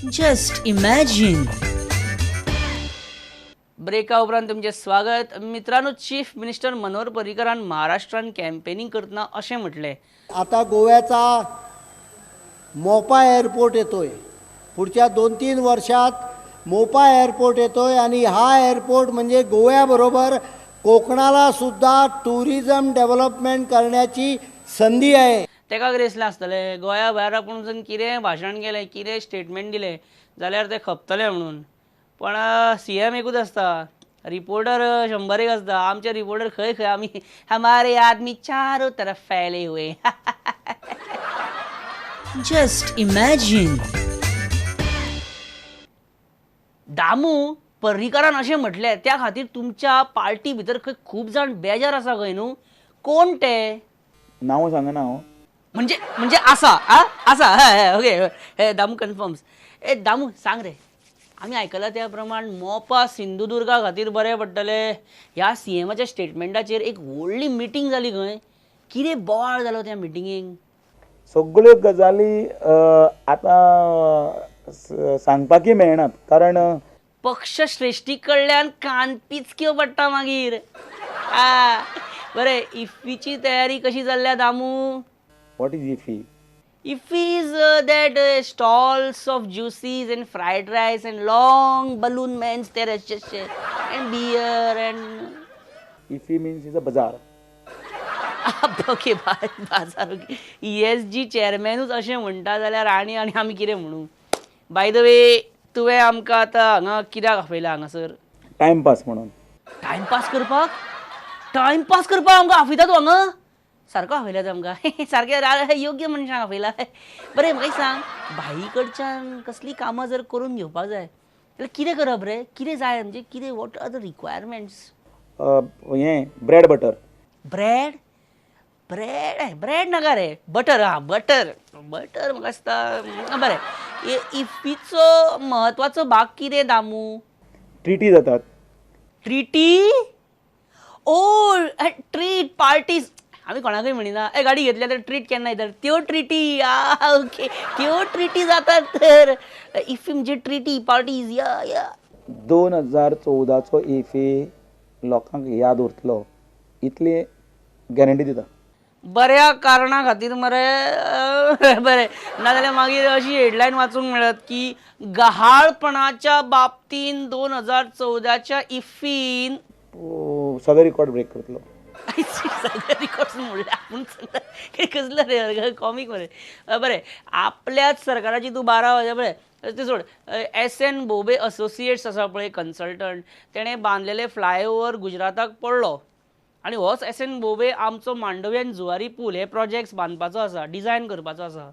Just imagine. ब्रेका उपरांत तुमचे स्वागत. मित्रांनो, चीफ मिनिस्टर मनोहर पर्रीकरान महाराष्ट्रान कॅम्पेनिंग करतना अशें म्हटलें, आता गोव्याचा मोपा एअरपोर्ट येतोय. पुढच्या 2-3 वर्षात मोपा एअरपोर्ट येतोय आणि हा एअरपोर्ट म्हणजे गोव्याबरोबर कोकणाला सुद्धा टुरिझम डेव्हलपमेंट करण्याची संधी आहे. तेका कितें दिसलें आसतलें, गोंया भायर आपूण कितें भाशण केलें, कितें स्टेटमेंट दिलें जाल्यार ते खपतलें म्हणून. पण CM एकूच आसता, रिपोर्टर 100 आसता. आमचे रिपोर्टर खंय खंय आमी हमारे आदमी चारों तरफ फैले हुए. Just imagine. दामू, पर्रीकारान अशें म्हटलें त्या खातीर तुमच्या पार्टी भितर खंय खूब जाण बेजार आसा खंय न्हू. कोण ते? नांव सांगना हांव. म्हणजे म्हणजे आसा आसा हय ओके. दामू कन्फर्म्स. दामू सांग रे, आमी आयकलां त्या प्रमाण मोपा सिंधुदुर्गा खातीर बरें पडटलें. ह्या CMच्या स्टेटमेंटाचेर एक व्हडली मिटींग जाली खंय. कितें बोवाळ जालो त्या मिटिंगेक? सगळ्यो गजाली आतां सांगपाकय मेळनात, कारण पक्ष श्रेष्ठी कडल्यान कान पिचक्यो पडटा मागीर. बरें, इफ्फीची तयारी कशी चल्ल्या Damu? What is IFFI? If is that stalls of juices and fried rice and long balloon men's terraces and beer and IFFI means is a bazaar. Okay बाजार. ओके. ESG चेअरमॅनूच अशें म्हणटा जाल्यार आनी आमी कितें म्हणू. बाय द वे, तुवें आमकां आतां हांगा कित्याक आपयला हांगासर? टायमपास म्हणून. टायमपास करपाक आमकां आपयता तूं हांगा? सारको आपयला आमकां. सारकें योग्य मनशांक आपयला. बरें, म्हाका सांग, भाई कडच्यान कसली कामां जर करून घेवपाक जाय जाल्यार कितें करप रे? कितें जाय म्हणजे कितें? What are the requirements? हें ब्रेड बटर. ब्रेड ब्रेड नाका रे. बटर. बटर म्हाका दिसता. बरें, इफ्फीचो म्हत्वाचो भाग कितें दामू? ट्रिटी जातात. ट्रिटी? ओ, ट्रीट पार्टीज. आमी कोणाकय म्हणिना गाडी घेतल्या तर ट्रीट केन्ना येता त्यो ट्रिटी. ओके, त्यो ट्रिटी जातात तर. इफ्फी म्हणजे ट्रिटी पार्टीज. या 2014चो इफी लोकांक याद उरतलो इतली गॅरंटी दिता. बऱ्या कारणा खातीर मरे. बरें, नाजाल्यार मागीर अशी हेडलायन वाचूंक मेळत की गहाळपणाच्या बाबतीन 2014च्या इफ्फीन सगळे रिकॉर्ड ब्रेक करतलो. रिकॉर्ड्स म्हणले आपूण कसलं रे कॉमिक मरे. बरें, आपल्याच सरकाराची तूं 12 वर्सां. बरें ते सोड. SN बोबे असोसिएट्स आसा पळय, कन्सल्टंट, तेणें बांदलेले फ्लायओव्हर गुजराताक पडलो आनी होच SN बोबे आमचो मांडव्यान जुवारी पूल हे प्रोजेक्ट्स बांदपाचो आसा, डिझायन करपाचो आसा.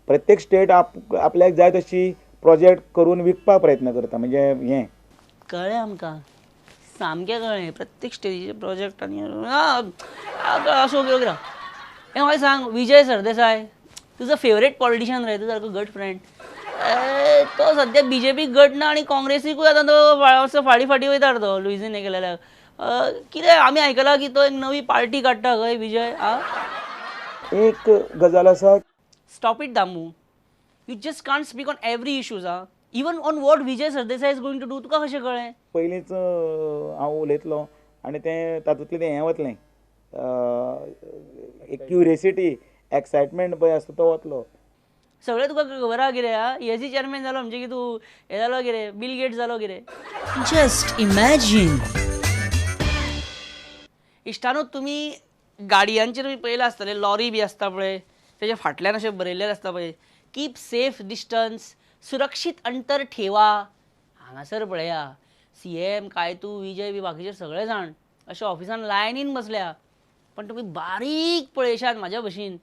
प्रत्येक स्टेट आपल्याक जाय तशी प्रोजेक्ट करून विकपाक प्रयत्न करता. म्हणजे हें कळ्ळें आमकां, सामकें कळ्ळें. प्रत्येक स्टेजीचे प्रोजेक्ट आनी अशें ओके राव. हें म्हाका सांग, विजय सरदेसाय तुजो फेवरेट पॉलिटिशियन रे, तुजो सारको गट फ्रेंड. तो सद्या BJP गट ना आनी काँग्रेसीकूय आतां तो फाटी वयता तो लुईझीन केलेल्या. कितें आमी आयकलां की तो एक नवी पार्टी काडटा खंय विजय. एक गजाल आसा. Stop it Damu. You just can't speak on every issues. Even on what Vijay Sardesai is going to do तुका कशें कळ्ळें? पयलींच हांव उलयतलो आनी तें तातूंतलें तें हें वतलें, एक क्युरियोसिटी, एक्सायटमेंट पळय आसता तो वतलो. सगळें तुका खबर आहा कितें? ESG चेअरमॅन जालो म्हणजे की तूं हें जालो कितें, बिल गेट्स जालो कितें? Just imagine. इश्टानो, तुमी गाडयांचेर पळयलां आसतलें, लॉरी बी आसता पळय, तेच्या फाटल्यान अशें बरयल्लें आसता पळय, कीप सेफ डिस्टन्स, सुरक्षीत अंतर ठेवा. हांगासर पळया, CM, कायतू, विजय बी बाकीचे सगळे जाण अशे ऑफिसान लायनीन बसल्या. पण तुमी बारीक पळयशात म्हाज्या भशेन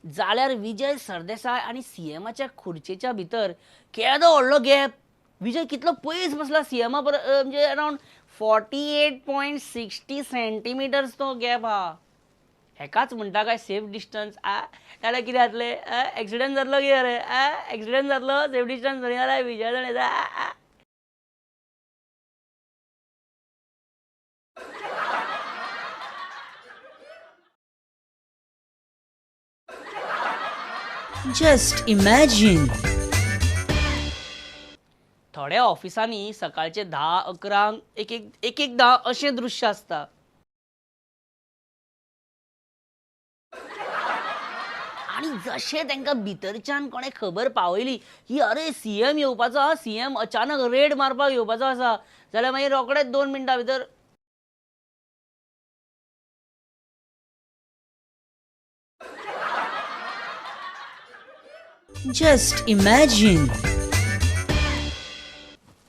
जाल्यार विजय सरदेसाय आनी CMच्या खुर्चेच्या भितर केदो व्हडलो गॅप. विजय कितलो पयस बसला CM म्हणजे अरावंड 48.60 सेंटीमिटर्स तो गॅप आहा. हेकाच म्हणटा काय सेफ डिस्टन्स. नाल्यार कितें जातलें? एक्सिडंट जातलो कितें रे? एक्सिडंट जातलो, सेफ डिस्टन्स धरी जाल्यार विजय जाणेचा. Just imagine. थोड्या ऑफिसांनी सकाळचे 10-11 एकदा असे दृश्य असता. आणि जशे तांकां भितरच्यान कोणे खबर पावयली की अरे सीएम येवपाचो हा, सीएम अचानक रेड मारपाक येवपाचो आसा, जाल्यार मागीर रोखडेच 2 मिनटां भितर Just imagine.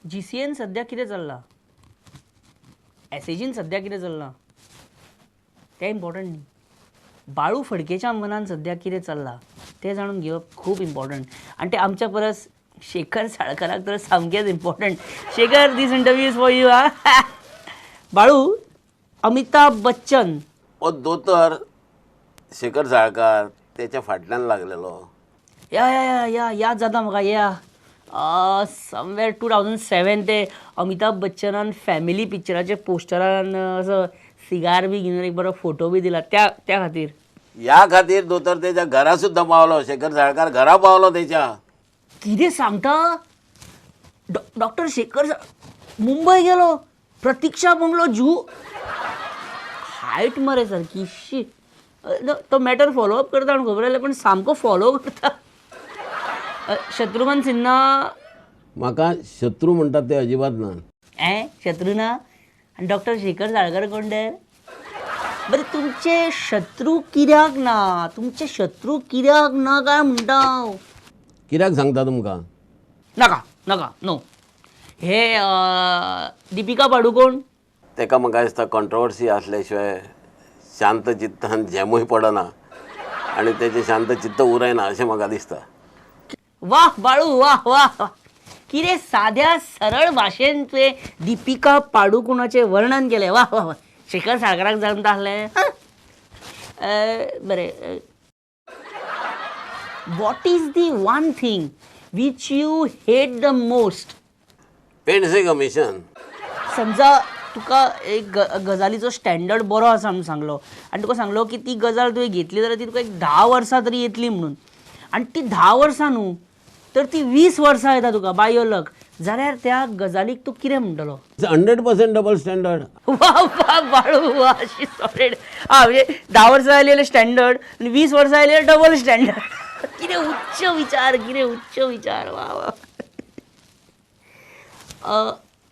जीसीएन सध्या कितें चल्लां, एसएजीन सध्या कितें चल्लां तें इम्पॉर्टंट न्ही. बाळू फडकेच्या मनान सध्या कितें चल्लां तें जाणून घेवप खूब इम्पॉर्टंट. आनी तें आमच्या परस शेखर साळकाराक तर सामकेंच important. Shekhar, this interview is for you. Balu, Amitabh Bachchan हो दोतोर शेखर साळकार त्याच्या फाटल्यान लागलेलो. या याद जाता म्हाका. समवेअर 2007 ते अमिताभ बच्चनान फॅमिली पिक्चराच्या पोस्टरान असो सिगार बी घेवन एक बरो फोटो बी दिला त्या खातीर. या खातीर दोतोर त्याच्या घरा सुद्धा पावलो. शेखर साळकार घरा पावलो त्याच्या. कितें सांगता? डॉक्टर शेखर मुंबय गेलो, प्रतीक्षा बंगलो जू. हायट मरे सारकी. शी, तो मॅटर फॉलोअप करता म्हणून खबर आसलें, पण सामको फॉलो करता. शत्रुघ्न सिन्हा म्हाका शत्रू म्हणटात ते अजिबात ना. शत्रू ना? आणि डॉक्टर शेखर साळकर कोण ते? बरें, तुमचे शत्रू कित्याक ना? तुमचे शत्रू कित्याक ना काय म्हणटा? कित्याक सांगता तुमकां? नका नो. हे दीपिका पाडुकोण तेका म्हाका दिसता कंट्रोवर्सी असल्या शिवाय शांत चित्तान जेमूय पडना आनी तेचें शांत चित्त उरयना अशें म्हाका दिसता. वाह बाळू, वाह. कितें साध्या सरळ भाशेन तुवें दीपिका पाडुकोणाचें वर्णन केलें. वाह. शेखर साळकाराक जमता आसलें. बरें, what is the one thing which you hate the most? Pendse commission. समजा तुका एक गजालीचो स्टँडर्ड बरो आसा म्हणून सांगलो आनी तुका सांगलो की ती गजाल तुवें घेतली जाल्यार ती तुका एक 10 वर्सां तरी येतली म्हणून, आनी ती 10 वर्सां न्हू तर ती 20 वर्सां येता तुका बाय योर लक, जाल्यार त्या गजालीक तूं कितें म्हणटलो? 100% डबल स्टँडर्ड. वा बाळू, वा शी सॉलिड. म्हणजे 10 वर्सां आयलेले स्टँडर्ड आनी 20 वर्सां आयलेले डबल स्टँडर्ड. कितें उच्च विचार. वा.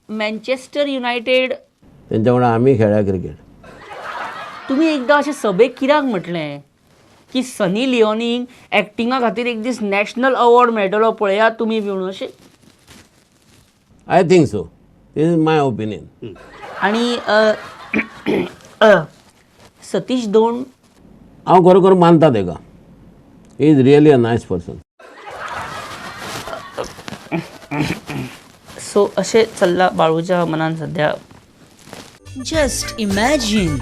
मँचेस्टर युनायटेड तेंच्या वांगडा आमी खेळ्ळा क्रिकेट. तुम्ही एकदा अशें सभेक कित्याक म्हटलें की सनी लिओनीक एक्टिंगा खातीर एक दीस नॅशनल अवॉर्ड मेळटलो, पळयात तुमी बी म्हणून अशें? I think so. This is my opinion. आणि सतीश धोंड हांव खरोखर मानता तेका. He is really a nice person. So अशें चल्ला बाळूच्या मनान सध्या. Just imagine.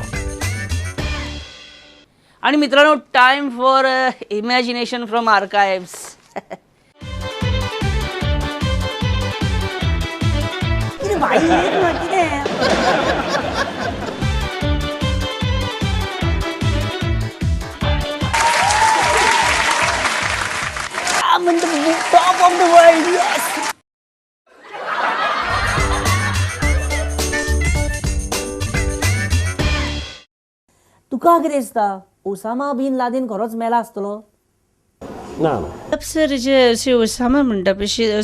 आणि मित्रांनो, time for imagination from archives. Top of the world. Yes. तुका कितें दिसता, ओसामा बिन लादेन खरोच मेला आसतलो? ना सर जे असे ओसामा म्हणटा पळय,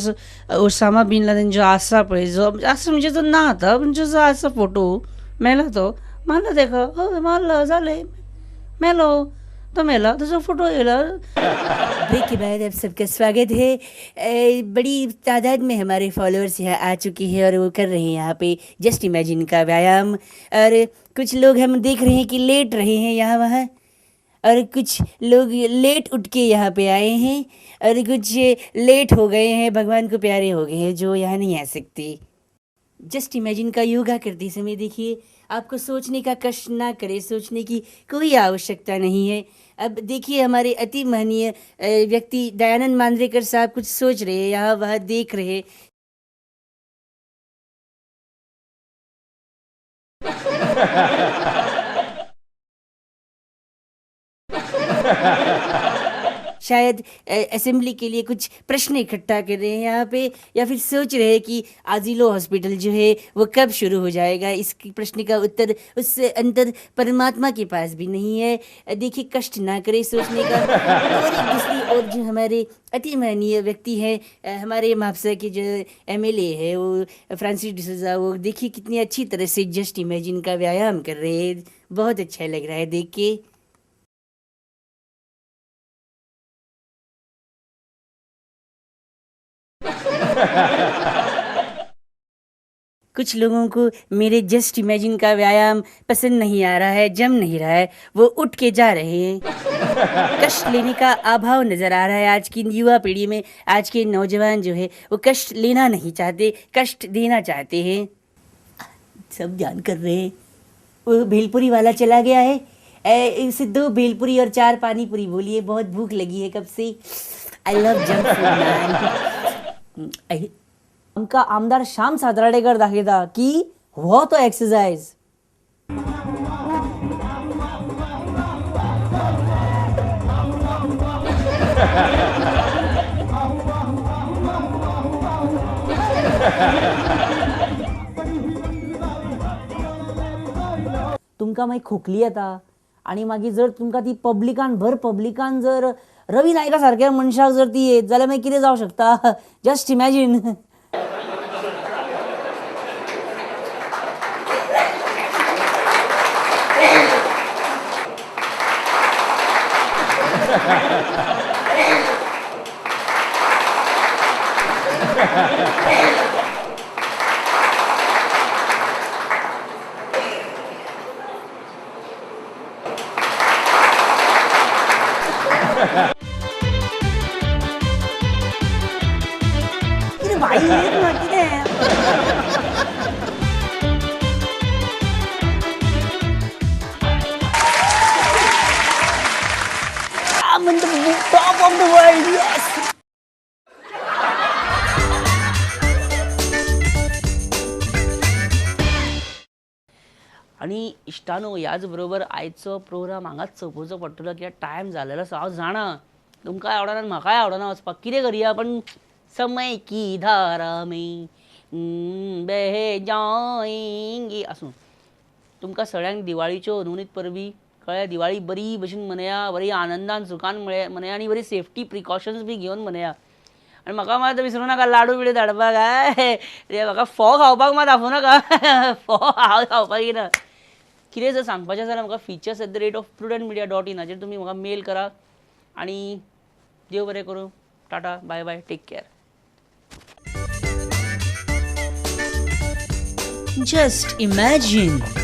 ओसामा बिन लादेन जो आसा पळय, जो आसा म्हणजे तो ना आता, म्हणजे जो आसा फोटो मेला, तो मारला तेका. हय, मारला, जालें, मेलो. तो मेला, तुझा फोटो येला. ब्रेक के बाद आप सबका स्वागत है. बड़ी तादाद में हमारे फॉलोअर्स यहाँ आ चुके हैं और वो कर रहे हैं यहाँ पे जस्ट इमेजिन का व्यायाम. और कुछ लोग हम देख रहे हैं कि लेट रहे हैं यहाँ वहाँ, और कुछ लोग लेट उठ के यहाँ पे आए हैं, और कुछ लेट हो गए हैं, भगवान को प्यारे हो गए हैं, जो यहाँ नहीं आ सकते. जस्ट इमेजिन का योगा करते समय देखिए, आपको सोचने का कष्ट ना करे, सोचने की कोई आवश्यकता नहीं है. अब देखिए, हमारे अति महनीय व्यक्ति दयानंद मांद्रेकर साहब कुछ सोच रहे हैं, यहाँ वह देख रहे. शायद असेंबली के लिए कुछ प्रश्न इकट्ठा कर रहे हैं यहाँ पे, या फिर सोच रहे हैं कि आजिलो हॉस्पिटल जो है वो कब शुरू हो जाएगा। इसकी प्रश्न का उत्तर उससे अंतर परमात्मा के पास भी नहीं है। देखिए, कष्ट ना करे सोचने का। और एक दूसरी और जो हमारे अति माननीय व्यक्ति हैं, हमारे मापसा के जो एमएलए है वो फ्रांसिस डिसूजा, वो देखिए कितनी अच्छी तरह से जस्ट इमेजिन का व्यायाम कर रहे हैं। बहुत अच्छा लग रहा है देख के। कुछ लोगों को मेरे जस्ट इमेजिन का व्यायाम पसंद नहीं आ रहा है, जम नहीं रहा है, वो उठ के जा रहे हैं। कष्ट लेने का अभाव नजर आ रहा है आज की युवा पीढ़ी में। आज के नौजवान जो है वो कष्ट लेना नहीं चाहते, कष्ट देना चाहते हैं। सब ध्यान कर रहे हैं। वो भेलपुरी वाला चला गया है। इसे 2 भेलपुरी और 4 पानी पूरी बोलिए, बहुत भूख लगी है कब से। I love junk food man. आमका आमदार श्याम सातार्डेकर दाखयता की हो तो एक्सरसाइज. तुमकां मागीर खोकली येता आनी मागीर जर तुमकां ती पब्लिकान जर रवी नायका सारक्या मनशाक जर ती येत जाल्यार मागीर कितें जावं शकता. Just imagine. भाई I'm in the top of the world, yes! आणि इश्टानो याच बरोबर आयचो प्रोग्राम हांगाच सोंपोवचो पडटलो कित्याक टायम जालेलो आसा. हांव जाणा तुमकांय आवडना आनी म्हाकाय आवडना वचपाक. कितें करया पण समय की धारा में बह जाएंगे आसूं. तुमकां सगळ्यांक दिवाळीच्यो अनुनीत परबी कळ्ळें. दिवाळी बरी भशेन मनया, बरी आनंदान सुखान मनया आनी बरी सेफ्टी प्रिकॉशन्स बी घेवन मनया. आनी म्हाका मात विसरूं नाका लाडू बिडू धाडपाक. म्हाका फोव खावपाक मात आफू नाका. फोव हांव खावपाक येना. कितें जर सांगपाचें जाल्यार म्हाका features@prudentmedia.in हाचेर तुमी म्हाका मेल करा. आनी देव बरें करूं. Tata, bye bye, take care. Just imagine.